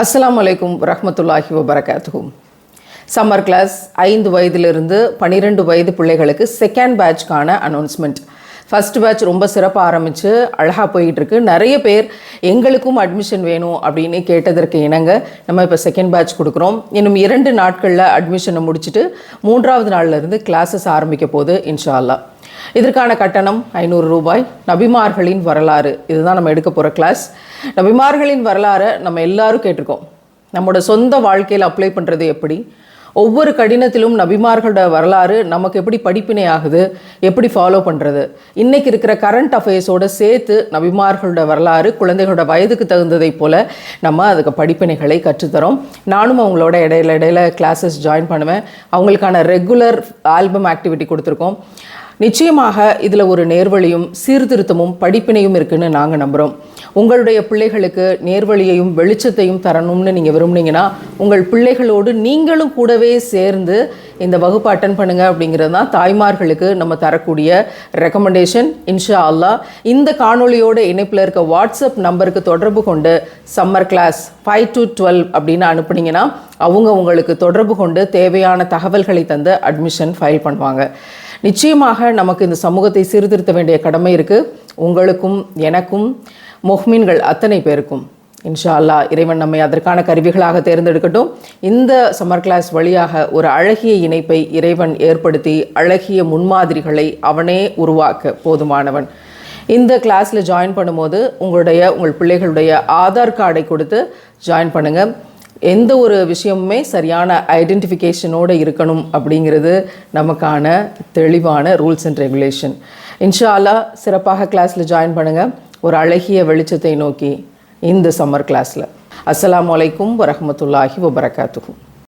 அஸ்ஸலாமு அலைக்கும் வரஹ்மத்துல்லாஹி வபரகாத்துஹு. சம்மர் கிளாஸ் 5 வயதிலிருந்து 12 வயது பிள்ளைகளுக்கு செகண்ட் பேட்ச்க்கான அனௌன்ஸ்மெண்ட். ஃபஸ்ட் பேட்ச் ரொம்ப சிறப்பாக ஆரம்பித்து அழகாக போயிட்டுருக்கு. நிறைய பேர் எங்களுக்கும் அட்மிஷன் வேணும் அப்படின்னு கேட்டதற்கு இணங்க நம்ம இப்போ செகண்ட் பேட்ச் கொடுக்குறோம். இன்னும் 2 நாட்களில் அட்மிஷனை முடிச்சுட்டு 3வது நாள்லேருந்து கிளாஸஸ் ஆரம்பிக்க போகுது இன்ஷா அல்லாஹ். இதற்கான கட்டணம் 500 ரூபாய். நபிமார்களின் வரலாறு இதுதான் நம்ம எடுக்க போகிற கிளாஸ். நபிமார்களின் வரலாறை நம்ம எல்லாரும் கேட்டிருக்கோம். நம்மளோட சொந்த வாழ்க்கையில் அப்ளை பண்ணுறது எப்படி, ஒவ்வொரு கடினத்திலும் நபிமார்களோட வரலாறு நமக்கு எப்படி படிப்பினை ஆகுது, எப்படி ஃபாலோ பண்ணுறது, இன்றைக்கி இருக்கிற கரண்ட் அஃபேர்ஸோடு சேர்த்து நபிமார்களோட வரலாறு குழந்தைகளோட வயதுக்கு தகுந்ததை போல் நம்ம அதுக்கு படிப்பினைகளை கற்றுத்தரோம். நானும் அவங்களோட இடையில கிளாஸஸ் ஜாயின் பண்ணுவேன். அவங்களுக்கான ரெகுலர் ஆல்பம் ஆக்டிவிட்டி கொடுத்துருக்கோம். நிச்சயமாக இதில் ஒரு நேர்வழியும் சீர்திருத்தமும் படிப்பினையும் இருக்குன்னு நாங்கள் நம்புகிறோம். உங்களுடைய பிள்ளைகளுக்கு நேர்வழியையும் வெளிச்சத்தையும் தரணும்னு நீங்கள் விரும்புனீங்கன்னா உங்கள் பிள்ளைகளோடு நீங்களும் கூடவே சேர்ந்து இந்த வகுப்பு அட்டன் பண்ணுங்கள் அப்படிங்கிறது தான் தாய்மார்களுக்கு நம்ம தரக்கூடிய ரெக்கமெண்டேஷன். இன்ஷா அல்லாஹ் இந்த காணொலியோட இணைப்பில் இருக்க வாட்ஸ்அப் நம்பருக்கு தொடர்பு கொண்டு சம்மர் கிளாஸ் 5 to 12 அப்படின்னு அனுப்புனீங்கன்னா அவங்க உங்களுக்கு தொடர்பு கொண்டு தேவையான தகவல்களை தந்து அட்மிஷன் ஃபைல் பண்ணுவாங்க. நிச்சயமாக நமக்கு இந்த சமூகத்தை சீர்திருத்த வேண்டிய கடமை இருக்குது. உங்களுக்கும் எனக்கும் முஹ்மின்கள் அத்தனை பேருக்கும். இன்ஷா அல்லாஹ் இறைவன் நம்மை அதற்கான கருவிகளாக தேர்ந்தெடுக்கட்டும். இந்த சம்மர் கிளாஸ் வழியாக ஒரு அழகிய இணைப்பை இறைவன் ஏற்படுத்தி அழகிய முன்மாதிரிகளை அவனே உருவாக்க போதுமானவன். இந்த கிளாஸில் ஜாயின் பண்ணும்போது உங்கள் பிள்ளைகளுடைய ஆதார் கார்டை கொடுத்து ஜாயின் பண்ணுங்கள். எந்த ஒரு விஷயமுமே சரியான ஐடென்டிஃபிகேஷனோடு இருக்கணும் அப்படிங்கிறது நமக்கான தெளிவான ரூல்ஸ் அண்ட் ரெகுலேஷன். இன்ஷா அல்லாஹ் சிறப்பாக கிளாஸில் ஜாயின் பண்ணுங்கள். ஒரு அழகிய வெளிச்சத்தை நோக்கி இந்த சம்மர் கிளாஸில். அஸ்ஸலாமு அலைக்கும் வரஹ்மத்துல்லாஹி வபரகாத்துஹு.